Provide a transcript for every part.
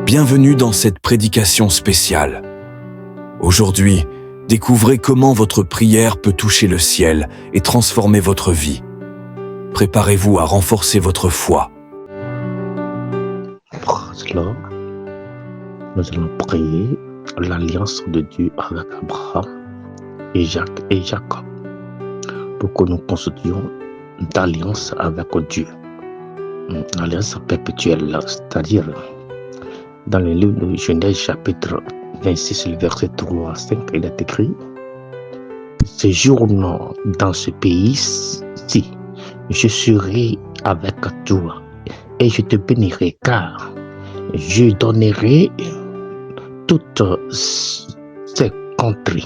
Bienvenue dans cette prédication spéciale. Aujourd'hui, découvrez comment votre prière peut toucher le ciel et transformer votre vie. Préparez-vous à renforcer votre foi. Cela, nous allons prier l'alliance de Dieu avec Abraham, Isaac et Jacob pour que nous constituions d'alliance avec Dieu. Une alliance perpétuelle, c'est-à-dire dans le livre de Genèse chapitre 26, le verset 3 à 5, il est écrit: séjourne dans ce pays-ci, je serai avec toi et je te bénirai, car je donnerai toutes ces contrées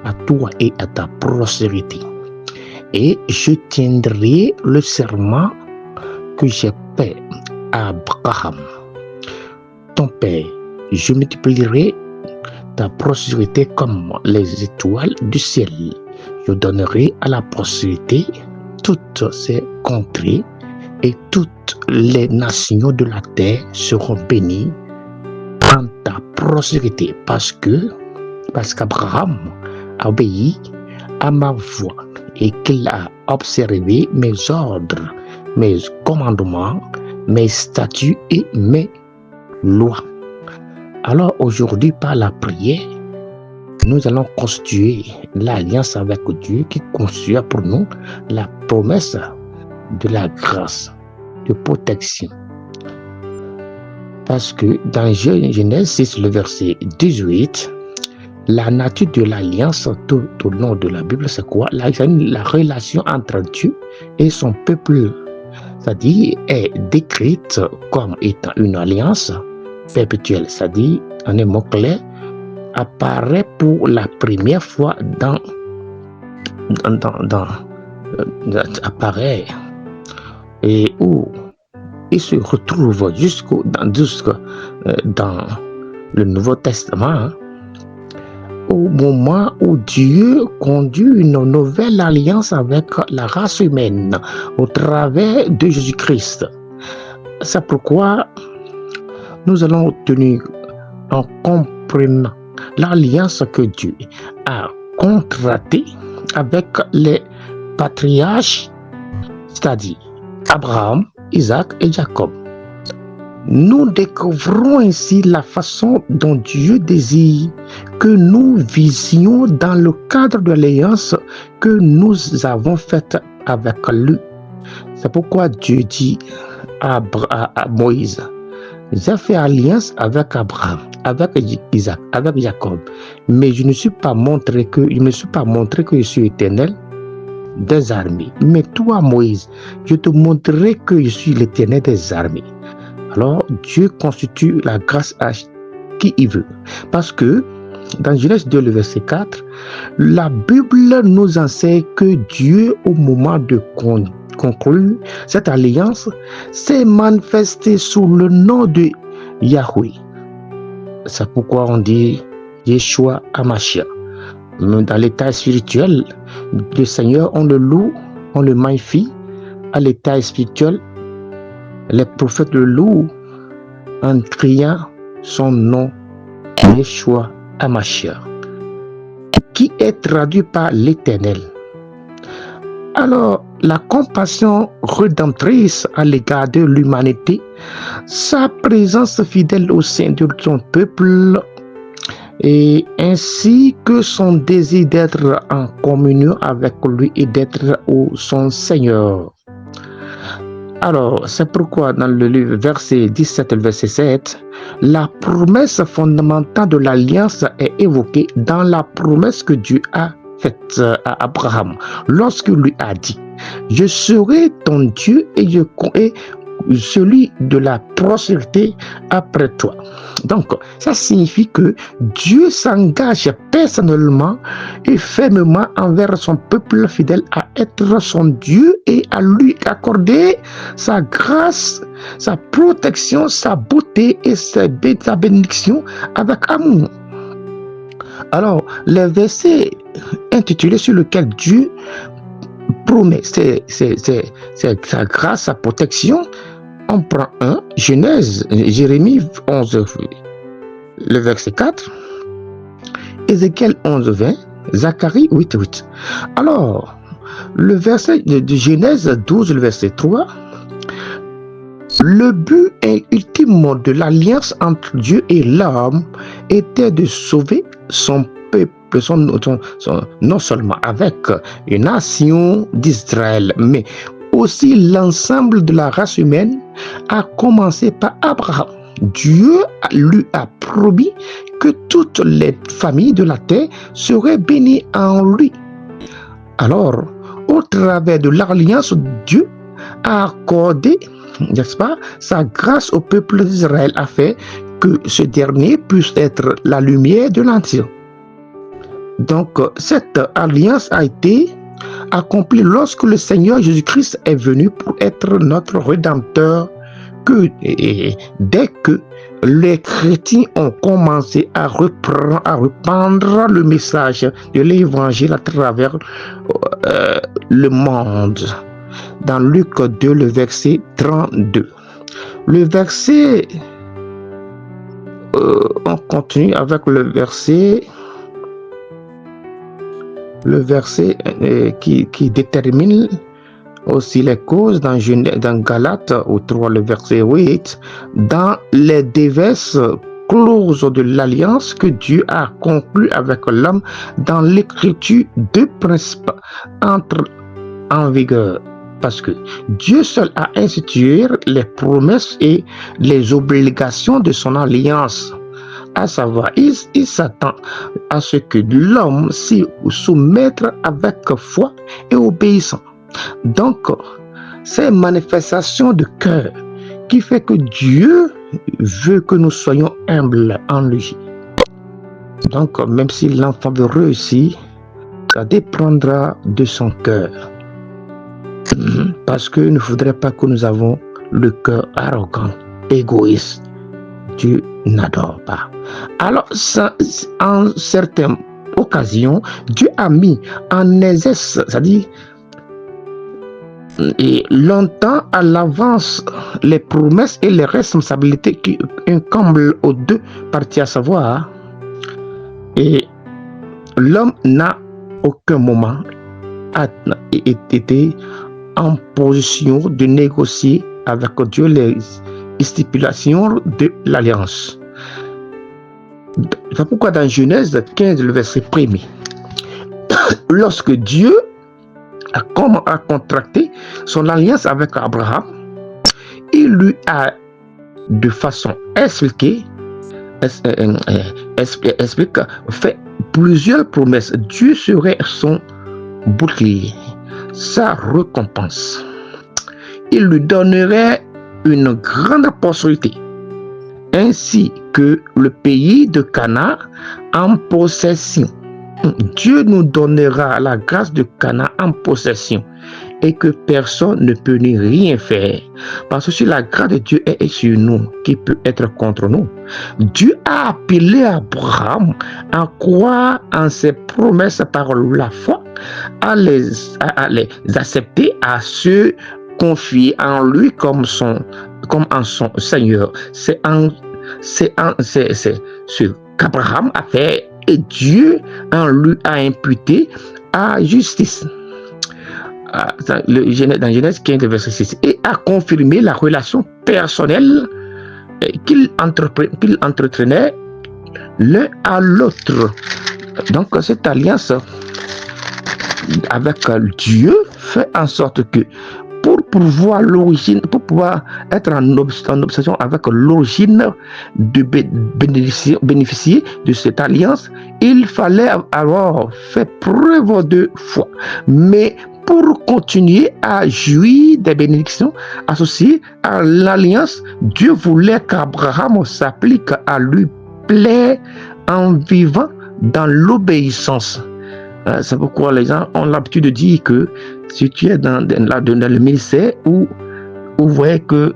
à toi et à ta postérité, et je tiendrai le serment que j'ai fait à Abraham, ton père. Je multiplierai ta prospérité comme les étoiles du ciel. Je donnerai à la postérité toutes ces contrées, et toutes les nations de la terre seront bénies dans ta prospérité, parce qu'Abraham a obéi à ma voix et qu'il a observé mes ordres, mes commandements, mes statuts et mes lois. Alors aujourd'hui, par la prière, nous allons constituer l'alliance avec Dieu qui constitue pour nous la promesse de la grâce, de protection. Parce que dans Genèse 6, le verset 18, la nature de l'alliance tout au long de la Bible, c'est quoi? La relation entre Dieu et son peuple, c'est-à-dire est décrite comme étant une alliance perpétuelle, c'est-à-dire en un mot clair, apparaît pour la première fois apparaît et où il se retrouve jusque dans le Nouveau Testament, au moment où Dieu conduit une nouvelle alliance avec la race humaine au travers de Jésus-Christ. C'est pourquoi nous allons tenir en comprenant l'alliance que Dieu a contractée avec les patriarches, c'est-à-dire Abraham, Isaac et Jacob. Nous découvrons ainsi la façon dont Dieu désire que nous visions dans le cadre de l'alliance que nous avons faite avec lui. C'est pourquoi Dieu dit à Moïse: j'ai fait alliance avec Abraham, avec Isaac, avec Jacob, mais je ne me suis pas montré que je suis éternel des armées. Mais toi, Moïse, je te montrerai que je suis l'éternel des armées. Alors, Dieu constitue la grâce à qui il veut. Parce que, dans Genèse 2, le verset 4, la Bible nous enseigne que Dieu, au moment de conclure cette alliance, s'est manifesté sous le nom de Yahweh. C'est pourquoi on dit Yeshua HaMashiach. Dans l'état spirituel, le Seigneur, on le loue, on le magnifie. À l'état spirituel, les prophètes le louent en criant son nom, Yeshua HaMashiach, qui est traduit par l'Éternel. Alors, la compassion rédemptrice à l'égard de l'humanité, sa présence fidèle au sein de son peuple, et ainsi que son désir d'être en communion avec lui et d'être son Seigneur. Alors, c'est pourquoi dans le livre verset 17 et verset 7, la promesse fondamentale de l'alliance est évoquée dans la promesse que Dieu a faite à Abraham, lorsqu'il lui a dit: je serai ton Dieu et celui de la prospérité après toi. Donc, ça signifie que Dieu s'engage personnellement et fermement envers son peuple fidèle à être son Dieu et à lui accorder sa grâce, sa protection, sa beauté et sa bénédiction avec amour. Alors, les versets intitulés sur lesquels Dieu promet sa grâce, sa protection, on prend un, Genèse, Jérémie 11, le verset 4, Ézéchiel 11, 20, Zacharie 8, 8. Alors, le verset de Genèse 12, le verset 3, le but ultime de l'alliance entre Dieu et l'homme était de sauver son peuple, non seulement avec une nation d'Israël, mais aussi l'ensemble de la race humaine, à commencer par Abraham. Dieu lui a promis que toutes les familles de la terre seraient bénies en lui. Alors, au travers de l'alliance, Dieu a accordé, n'est-ce pas, sa grâce au peuple d'Israël afin que ce dernier puisse être la lumière de l'Ancien. Donc, cette alliance a été accomplie lorsque le Seigneur Jésus-Christ est venu pour être notre Rédempteur, dès que les chrétiens ont commencé à reprendre le message de l'Évangile à travers le monde. Dans Luc 2, le verset 32. Le verset, on continue avec le verset qui détermine aussi les causes dans Galates au 3, le verset 8, dans les diverses clauses de l'alliance que Dieu a conclue avec l'homme dans l'écriture, deux principes entrent en vigueur. Parce que Dieu seul a institué les promesses et les obligations de son alliance. À savoir, il s'attend à ce que l'homme s'y soumette avec foi et obéissance. Donc, c'est une manifestation de cœur qui fait que Dieu veut que nous soyons humbles en lui. Donc, même si l'enfant veut réussir, ça dépendra de son cœur. Parce qu'il ne faudrait pas que nous avons le cœur arrogant, égoïste. Dieu n'adore pas. Alors, en certaines occasions, Dieu a mis en exercice, c'est-à-dire et longtemps à l'avance, les promesses et les responsabilités qui incombent aux deux parties, à savoir, et l'homme n'a aucun moment été en position de négocier avec Dieu les stipulations de l'alliance. C'est pourquoi dans Genèse 15, le verset 1er, lorsque Dieu a contracté son alliance avec Abraham, il lui a de façon expliquée fait plusieurs promesses. Dieu serait son bouclier, sa récompense. Il lui donnerait une grande postérité, ainsi que le pays de Canaan en possession. Dieu nous donnera la grâce de Canaan en possession et que personne ne peut ni rien faire. Parce que si la grâce de Dieu est sur nous, qui peut être contre nous? Dieu a appelé Abraham à croire en ses promesses par la foi, à les accepter, à se confier en lui comme en son Seigneur. C'est ce qu'Abraham a fait et Dieu en lui a imputé à justice. Dans Genèse 15, verset 6, et a confirmé la relation personnelle qu'il entretenait l'un à l'autre. Donc cette alliance avec Dieu fait en sorte que pour pouvoir être en obsession avec l'origine de bénéficier de cette alliance, il fallait avoir fait preuve de foi. Mais pour continuer à jouir des bénédictions associées à l'alliance, Dieu voulait qu'Abraham s'applique à lui plaire en vivant dans l'obéissance. C'est pourquoi les gens ont l'habitude de dire que si tu es dans le ministère où vous voyez que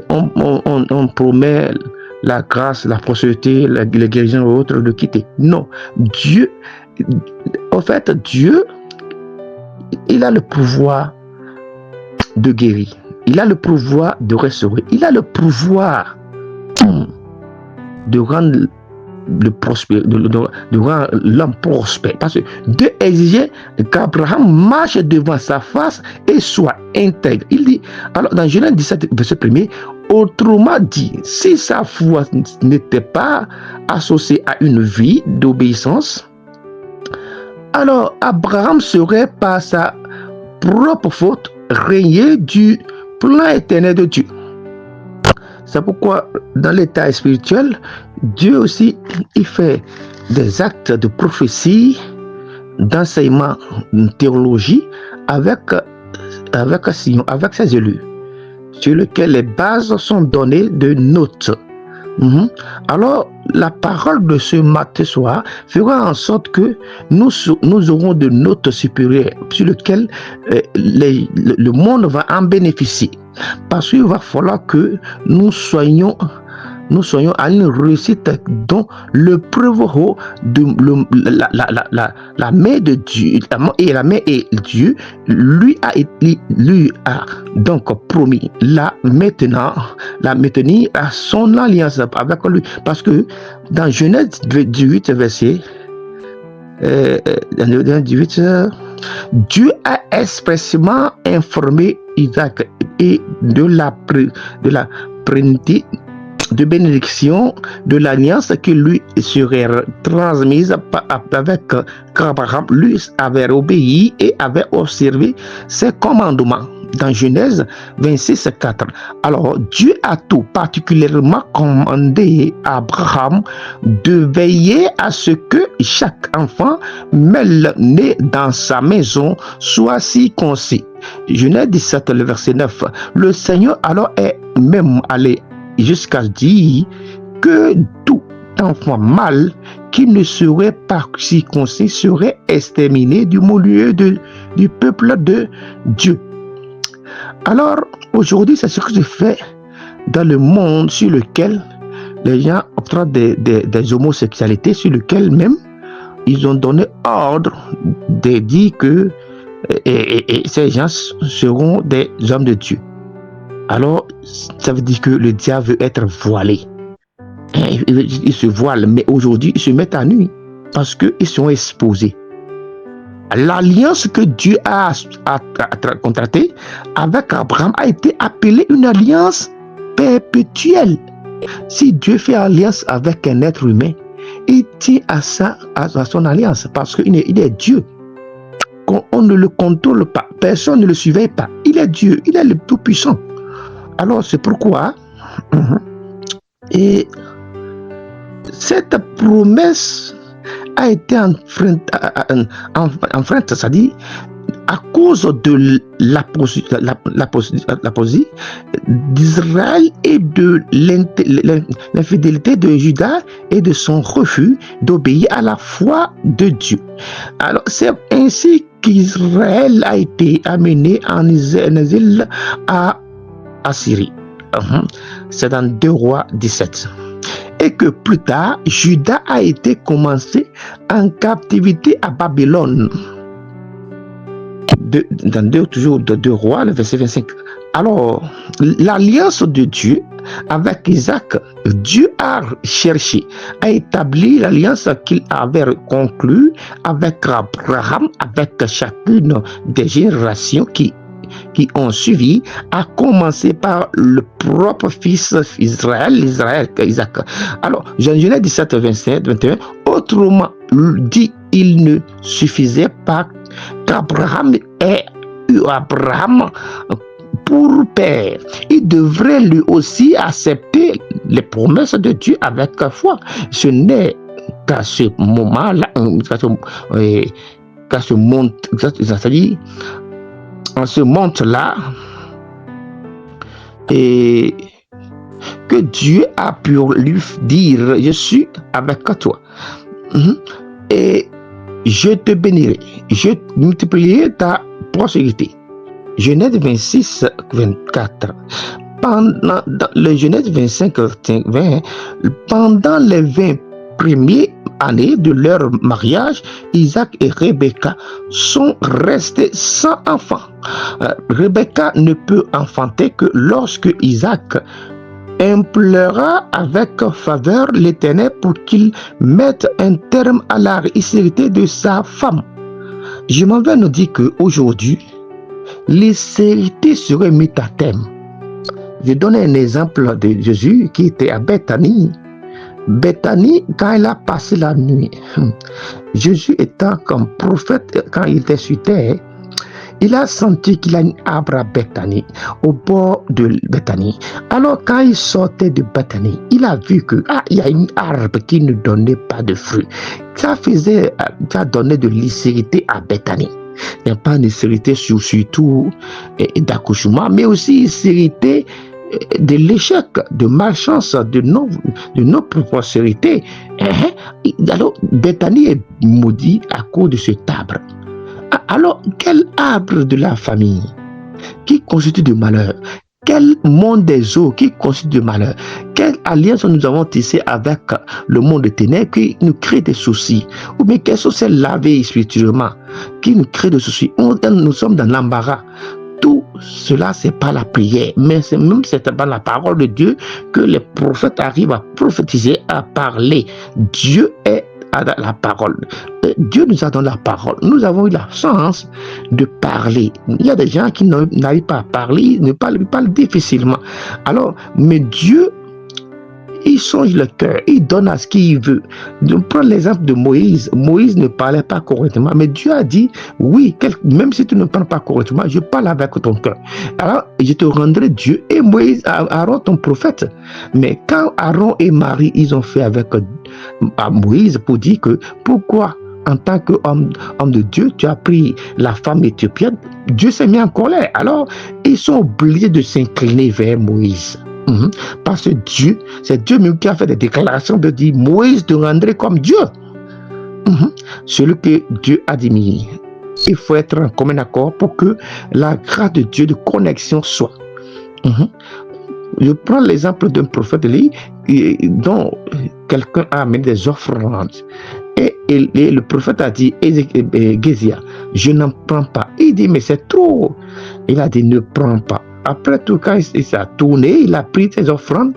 on promet la grâce, la prospérité, la guérison ou autre, de quitter. Non, Dieu, en fait, Dieu, il a le pouvoir de guérir. il a le pouvoir de restaurer. Il a le pouvoir de rendre de rendre l'homme prospère. Parce que Dieu exigeait qu'Abraham marche devant sa face et soit intègre. Il dit, alors dans Genèse 17, verset 1er, autrement dit, si sa foi n'était pas associée à une vie d'obéissance, alors Abraham serait par sa propre faute régné du plan éternel de Dieu. C'est pourquoi dans l'état spirituel, Dieu aussi, il fait des actes de prophétie, d'enseignement, de théologie avec ses élus, sur lesquels les bases sont données de notes. Alors, la parole de ce matin soir fera en sorte que nous aurons de notes supérieures sur lesquelles le monde va en bénéficier. Parce qu'il va falloir que nous soyons à une réussite dont le prévaut de la main de Dieu et la main et Dieu lui a donc promis la maintenir à son alliance avec lui. Parce que dans Genèse 18 verset 18, Dieu a expressément informé Isaac et de la plénitude de bénédiction de l'alliance qui lui serait transmise avec qu'Abraham lui avait obéi et avait observé ses commandements. Dans Genèse 26, 4. Alors, Dieu a tout particulièrement commandé à Abraham de veiller à ce que chaque enfant né dans sa maison soit circoncis. Genèse 17, le verset 9. Le Seigneur alors est même allé jusqu'à dire que tout enfant mâle qui ne serait pas circoncis serait exterminé du milieu du peuple de Dieu. Alors, aujourd'hui, c'est ce que je fais dans le monde sur lequel les gens obtiennent des homosexualités, sur lequel même ils ont donné ordre de dire que ces gens seront des hommes de Dieu. Alors, ça veut dire que le diable veut être voilé. Il se voile, mais aujourd'hui, ils se mettent à nu parce qu'ils sont exposés. L'alliance que Dieu a contractée avec Abraham a été appelée une alliance perpétuelle. Si Dieu fait alliance avec un être humain, il tient à son alliance parce qu'il est Dieu. On ne le contrôle pas, personne ne le surveille pas. Il est Dieu, il est le Tout-Puissant. Alors c'est pourquoi et cette promesse a été enfreinte, c'est-à-dire à cause de l'apostasie d'Israël et de l'infidélité de Juda et de son refus d'obéir à la foi de Dieu. Alors c'est ainsi qu'Israël a été amené en exil à Syrie. C'est dans 2 Rois 17. Et que plus tard, Juda a été commencé en captivité à Babylone. Dans 2 Rois, le verset 25. Alors, l'alliance de Dieu avec Isaac, Dieu a cherché à établir l'alliance qu'il avait conclue avec Abraham, avec chacune des générations qui ont suivi, à commencer par le propre fils Isaac. Alors, Genèse 17, 27, 21, autrement dit, il ne suffisait pas qu'Abraham ait eu Abraham pour père. Il devrait lui aussi accepter les promesses de Dieu avec foi. Ce n'est qu'à ce moment-là, c'est-à-dire en ce monde-là, et que Dieu a pu lui dire, je suis avec toi et je te bénirai, je multiplierai ta prospérité. Genèse 26, 24. Pendant le Genèse 25, 20, pendant les 20 premiers année de leur mariage, Isaac et Rebecca sont restés sans enfant. Rebecca ne peut enfanter que lorsque Isaac implora avec faveur l'Éternel pour qu'il mette un terme à la stérilité de sa femme. Je m'en vais nous dire qu'aujourd'hui, les stérilités seraient mises à terme. Je donne un exemple de Jésus qui était à Bethanie. Bethanie, quand il a passé la nuit, Jésus étant comme prophète, quand il était sur terre, il a senti qu'il y a un arbre à Bethanie, au bord de Bethanie. Alors, quand il sortait de Bethanie, il a vu que il y a un arbre qui ne donnait pas de fruits. Ça donnait de l'hystérité à Bethanie. Il n'y a pas d'hystérité surtout d'accouchement, mais aussi l'hystérité de l'échec, de malchance, de non-prospérité. Alors, Bethanie est maudit à cause de cet arbre. Alors, quel arbre de la famille qui constitue du malheur? Quel monde des eaux qui constitue du malheur? Quelle alliance nous avons tissée avec le monde des ténèbres qui nous crée des soucis? Ou bien quelles sont celles lavées spirituellement qui nous crée des soucis? Nous sommes dans l'embarras. Tout cela, c'est pas la prière, mais c'est par la parole de Dieu que les prophètes arrivent à prophétiser, à parler. Dieu est à la parole. Dieu nous a donné la parole. Nous avons eu la chance de parler. Il y a des gens qui n'arrivent pas à parler, ils parlent difficilement. Alors, mais Dieu, il songe le cœur, il donne à ce qu'il veut. On prend l'exemple de Moïse. Moïse ne parlait pas correctement, mais Dieu a dit, oui, même si tu ne parles pas correctement, je parle avec ton cœur. Alors, je te rendrai Dieu et Moïse, Aaron, ton prophète. Mais quand Aaron et Marie, ils ont fait avec Moïse pour dire que pourquoi en tant qu'homme de Dieu, tu as pris la femme éthiopienne, Dieu s'est mis en colère. Alors, ils sont obligés de s'incliner vers Moïse. Parce que Dieu, c'est Dieu même qui a fait des déclarations de dire Moïse te rendrait comme Dieu. Celui que Dieu a dit, il faut être en commun accord pour que la grâce de Dieu de connexion soit. Je prends l'exemple d'un prophète dont quelqu'un a amené des offrandes. Et le prophète a dit, Gézia, je n'en prends pas. Il dit, mais c'est trop. Il a dit, ne prends pas. Après tout, quand il s'est tourné, il a pris ses offrandes.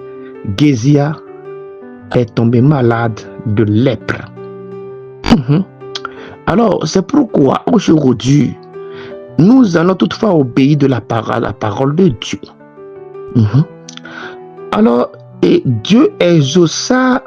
Gézia est tombé malade de lèpre. Alors, c'est pourquoi aujourd'hui, nous allons toutefois obéir de la parole de Dieu. Alors, et Dieu exauça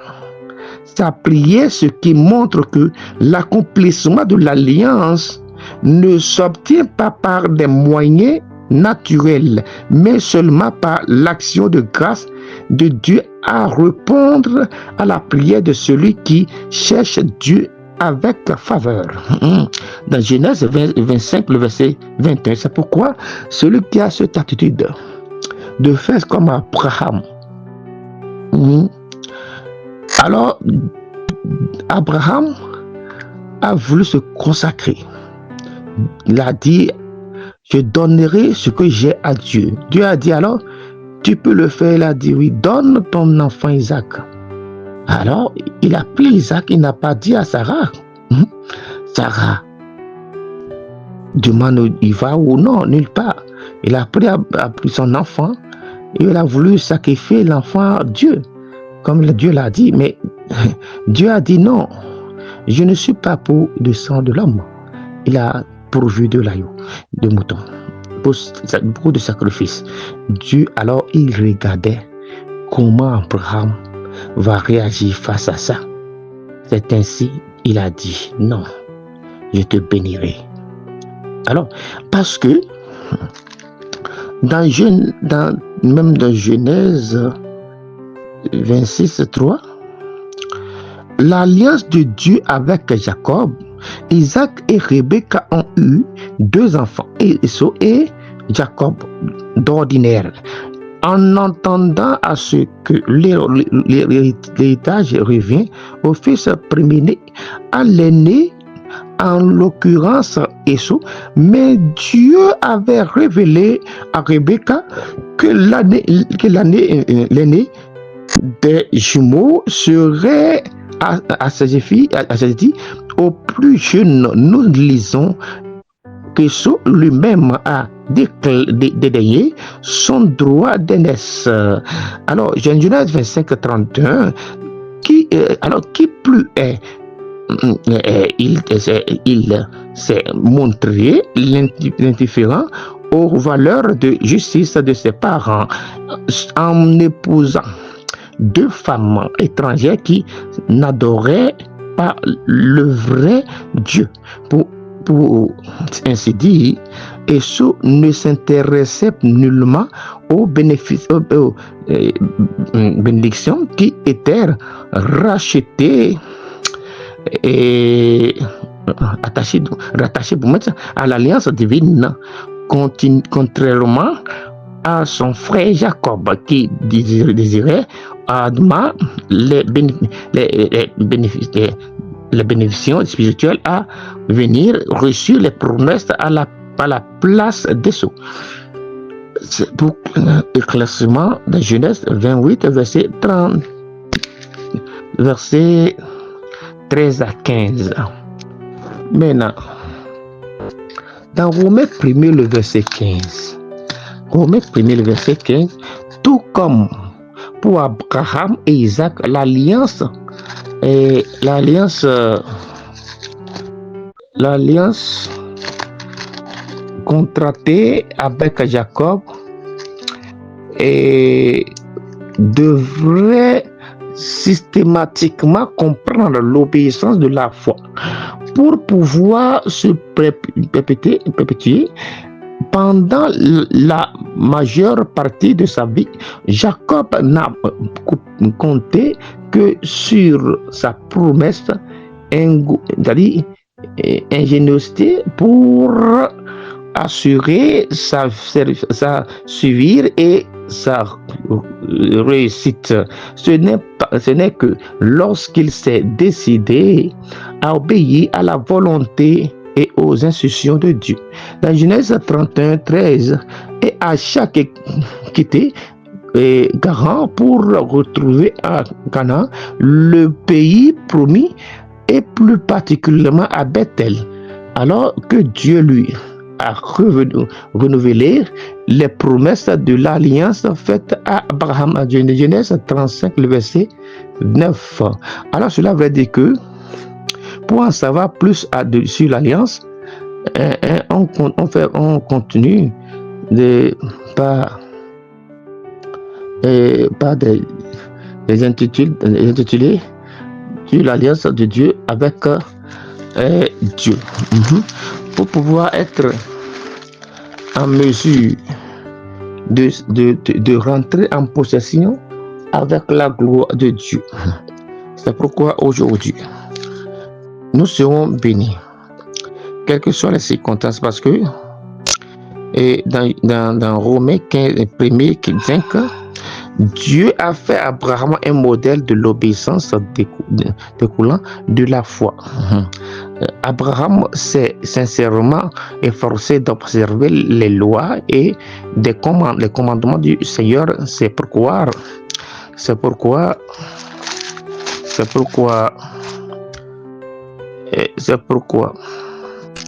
sa prière, ce qui montre que l'accomplissement de l'alliance ne s'obtient pas par des moyens naturels, mais seulement par l'action de grâce de Dieu à répondre à la prière de celui qui cherche Dieu avec faveur. Dans Genèse 25, le verset 21, c'est pourquoi celui qui a cette attitude de faire comme Abraham. Alors, Abraham a voulu se consacrer. Il a dit, je donnerai ce que j'ai à Dieu. Dieu a dit, alors, tu peux le faire. Il a dit, oui, donne ton enfant Isaac. Alors, il a pris Isaac, il n'a pas dit à Sarah. Sarah demande, il va ou non, nulle part. Il a pris son enfant et il a voulu sacrifier l'enfant à Dieu, comme Dieu l'a dit. Mais Dieu a dit non, je ne suis pas pour le sang de l'homme. Il a pourvu de l'agneau, de mouton, beaucoup de sacrifices. Dieu, alors, il regardait comment Abraham va réagir face à ça. C'est ainsi, il a dit, non, je te bénirai. Alors, parce que, même dans Genèse 26, 3, l'alliance de Dieu avec Jacob, Isaac et Rebecca ont eu 2 enfants, Esau et Jacob d'ordinaire. En entendant à ce que l'héritage revient au fils premier-né, à l'aîné, en l'occurrence Esau, mais Dieu avait révélé à Rebecca que l'aîné des jumeaux serait dit, au plus jeune, nous lisons que Saul lui-même a dédaigné son droit d'aînesse. Alors, Genèse 25, 31, qui plus est, il s'est montré l'indifférent aux valeurs de justice de ses parents en épousant deux femmes étrangères qui n'adoraient pas le vrai Dieu. Pour ainsi dire, Esau ne s'intéressait nullement aux bénédictions qui étaient rachetées et rattachées à l'alliance divine, contrairement à son frère Jacob qui désirait ardemment les bénédictions spirituelles à venir, reçu les promesses à la place d'Esau. Pour l'éclaircissement de Genèse 28, verset 13 à 15. Maintenant, dans Romains 1er, le verset 15. Romains 1er, le verset 15. Tout comme pour Abraham et Isaac, l'alliance contractée avec Jacob devrait systématiquement comprendre l'obéissance de la foi pour pouvoir se perpétuer pendant la majeure partie de sa vie. Jacob n'a compté que sur sa promesse ingéniosité pour assurer sa suivre et sa réussite. Ce n'est que lorsqu'il s'est décidé à obéir à la volonté et aux instructions de Dieu. Dans Genèse 31, 13, et à chaque quitté garant pour retrouver à Canaan le pays promis, et plus particulièrement à Bethel, alors que Dieu lui a renouvelé les promesses de l'alliance faite à Abraham. À Genèse 35, le verset 9. Alors cela veut dire que pour en savoir plus sur l'alliance, on continue par des intitulés sur l'alliance de Dieu avec Dieu. Pour pouvoir être en mesure de rentrer en possession avec la gloire de Dieu. C'est pourquoi aujourd'hui, nous serons bénis, quelles que soient les circonstances, parce que dans Romains 15, 5, Dieu a fait à Abraham un modèle de l'obéissance découlant de la foi. Abraham s'est sincèrement efforcé d'observer les lois et les commandements du Seigneur. C'est pourquoi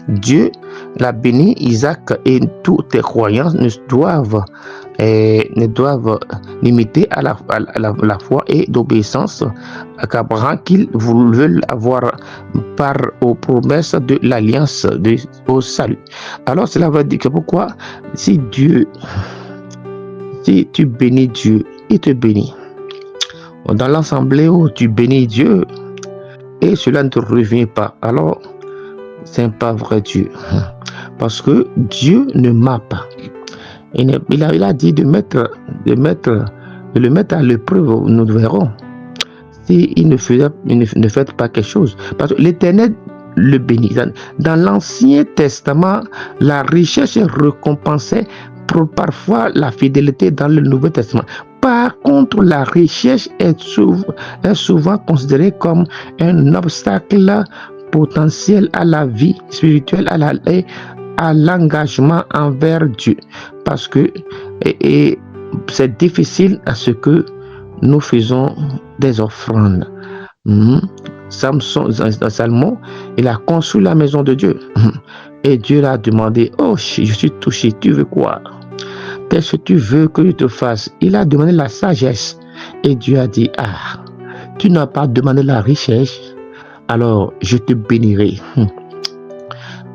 Dieu l'a béni. Isaac et toutes les croyances ne doivent limiter à la foi et d'obéissance qu'Abraham qu'ils veulent avoir par aux promesses de l'alliance au salut. Alors cela veut dire que pourquoi si tu bénis Dieu, il te bénit. Dans l'assemblée où tu bénis Dieu et cela ne te revient pas, alors c'est pas vrai Dieu, parce que Dieu ne ment pas. Il a dit de le mettre à l'épreuve. Nous verrons s'il ne fait pas quelque chose, parce que l'Éternel le bénit. Dans l'Ancien Testament, la richesse est récompensée pour parfois la fidélité dans le Nouveau Testament. Par contre, la richesse est souvent considérée comme un obstacle potentiel à la vie spirituelle, à l'engagement envers Dieu, parce que c'est difficile à ce que nous faisons des offrandes. Salomon, il a construit la maison de Dieu. Et Dieu l'a demandé, oh, je suis touché, tu veux quoi? Qu'est-ce que tu veux que je te fasse? Il a demandé la sagesse. Et Dieu a dit, ah, tu n'as pas demandé la richesse, alors je te bénirai.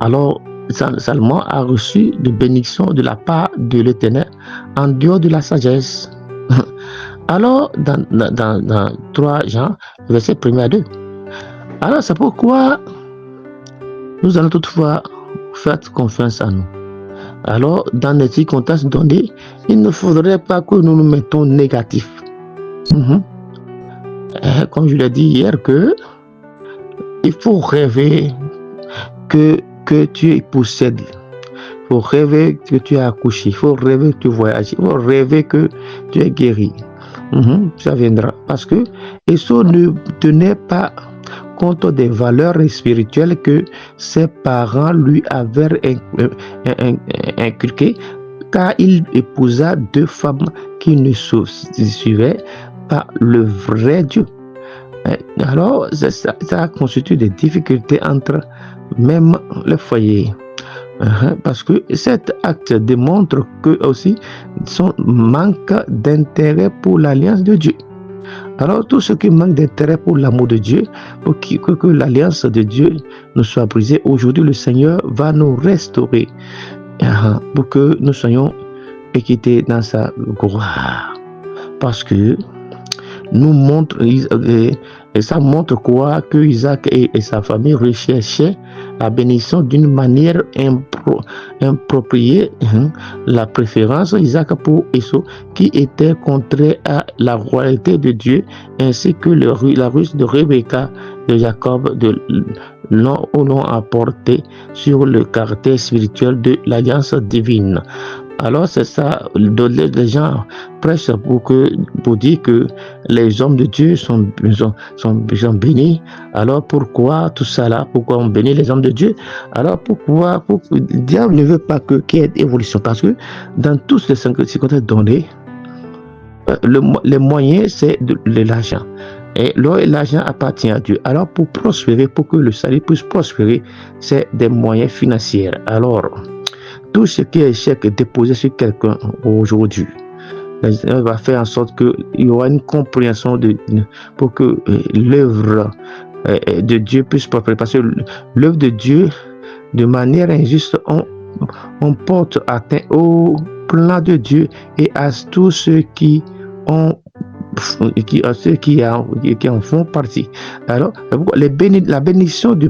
Alors, Salomon a reçu des bénédictions de la part de l'Éternel en dehors de la sagesse. Alors, dans 3 Jean, verset 1 à 2. Alors, c'est pourquoi nous allons toutefois faire confiance à nous. Alors, dans les circonstances données, il ne faudrait pas que nous nous mettons négatifs. Comme je l'ai dit hier, que il faut rêver que tu possèdes. Il faut rêver que tu as accouché. Il faut rêver que tu voyages. Il faut rêver que tu es guéri. Ça viendra. Parce que Esau ne tenait pas compte des valeurs spirituelles que ses parents lui avaient inculquées, car il épousa 2 femmes qui ne suivaient pas le vrai Dieu. Alors, ça constitue des difficultés entre même le foyer. Parce que cet acte démontre que aussi son manque d'intérêt pour l'alliance de Dieu. Alors, tout ce qui manque d'intérêt pour l'amour de Dieu, pour que l'alliance de Dieu nous soit brisée, aujourd'hui le Seigneur va nous restaurer pour que nous soyons équipés dans sa gloire. Parce que nous montre, et ça montre quoi? Que Isaac et sa famille recherchaient la bénédiction d'une manière impropriée, la préférence Isaac pour Esau, qui était contraire à la royauté de Dieu, ainsi que la ruse de Rebecca de Jacob l'ont apporté sur le caractère spirituel de l'alliance divine. Alors c'est ça, les gens prêchent pour dire que les hommes de Dieu sont bénis. Alors pourquoi tout ça là? Pourquoi on bénit les hommes de Dieu? Alors pourquoi le diable ne veut pas qu'il y ait évolution? Parce que dans tous les 5 circonstances données, les moyens c'est l'argent. Et l'argent appartient à Dieu. Alors pour prospérer, pour que le salut puisse prospérer, c'est des moyens financiers. Alors, tout ce qui est échec déposé sur quelqu'un aujourd'hui, on va faire en sorte qu'il y aura une compréhension pour que l'œuvre de Dieu puisse prospérer. Parce que l'œuvre de Dieu, de manière injuste, on porte atteinte au plan de Dieu et à tous ceux qui en font partie. Alors, la bénédiction de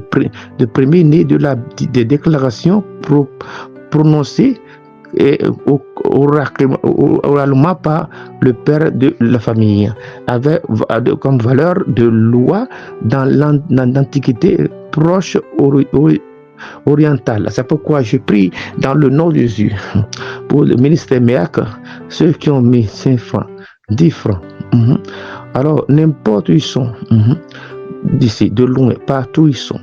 premier-né des déclarations prononcées oralement par le père de la famille, avait comme valeur de loi dans l'Antiquité proche orientale. C'est pourquoi je prie dans le nom de Jésus pour le ministère MEAC, ceux qui ont mis 5 francs, 10 francs. Alors, n'importe où ils sont, d'ici, de loin, partout où ils sont,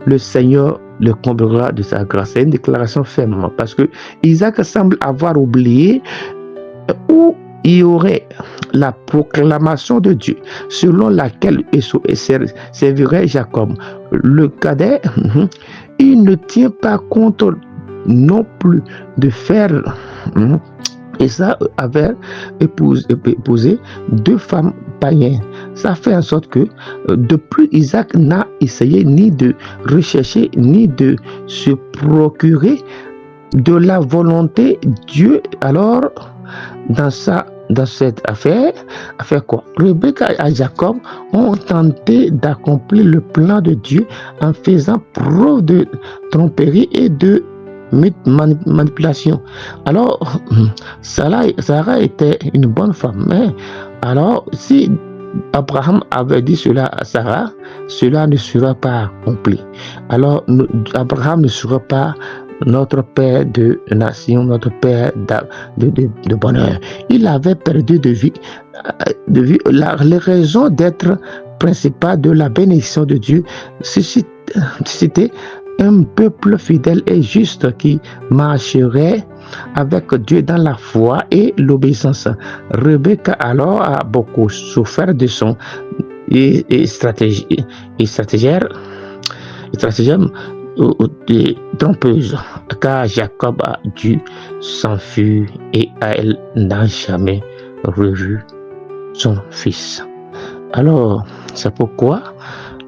le Seigneur le comblera de sa grâce. C'est une déclaration ferme, parce que Isaac semble avoir oublié où il y aurait la proclamation de Dieu, selon laquelle Esau servirait Jacob. Le cadet, il ne tient pas compte non plus de faire. Et ça avait épousé 2 femmes païennes. Ça fait en sorte que depuis Isaac n'a essayé ni de rechercher ni de se procurer de la volonté de Dieu. Alors dans cette affaire quoi? Rebecca et Jacob ont tenté d'accomplir le plan de Dieu en faisant preuve de tromperie et de manipulation. Alors, Sarah était une bonne femme, mais alors si Abraham avait dit cela à Sarah, cela ne sera pas accompli. Alors, Abraham ne sera pas notre père de nation, notre père de bonheur. Il avait perdu de vue les raisons d'être principales de la bénédiction de Dieu. C'était un peuple fidèle et juste qui marcherait avec Dieu dans la foi et l'obéissance. Rebecca alors a beaucoup souffert de son et stratagèmes trompeuses, car Jacob a dû s'enfuir et elle n'a jamais revu son fils. Alors, c'est pourquoi,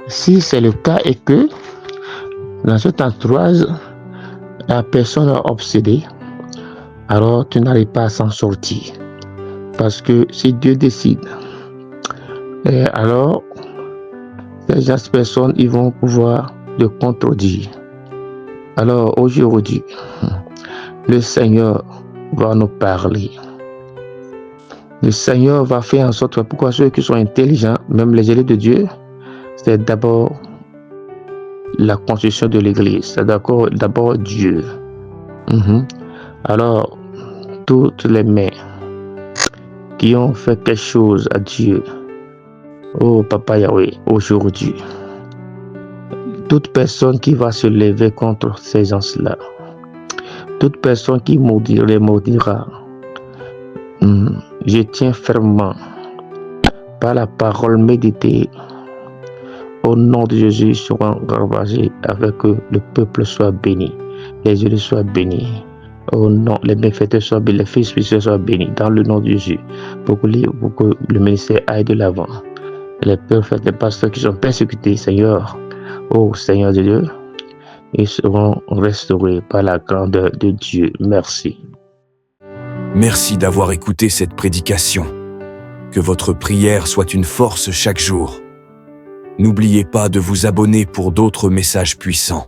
si c'est le cas et que dans cet entourage, la personne est obsédée, alors tu n'arrives pas à s'en sortir. Parce que si Dieu décide, alors ces personnes ils vont pouvoir te contredire. Alors aujourd'hui, le Seigneur va nous parler. Le Seigneur va faire en sorte que pourquoi ceux qui sont intelligents, même les élèves de Dieu, c'est d'abord la construction de l'Église, c'est d'abord Dieu. Alors, toutes les mains qui ont fait quelque chose à Dieu, oh Papa Yahweh, aujourd'hui, toute personne qui va se lever contre ces gens-là, toute personne qui les maudira, je tiens fermement par la parole méditée, au nom de Jésus, seront ravagés avec que le peuple soit béni, les yeux soient bénis. Oh non, les bienfaiteurs soient bénis, les fils spirituels soient bénis, dans le nom de Jésus, pour que le ministère aille de l'avant. Les prophètes, les pasteurs qui sont persécutés, Seigneur, oh Seigneur de Dieu, ils seront restaurés par la grandeur de Dieu. Merci. Merci d'avoir écouté cette prédication. Que votre prière soit une force chaque jour. N'oubliez pas de vous abonner pour d'autres messages puissants.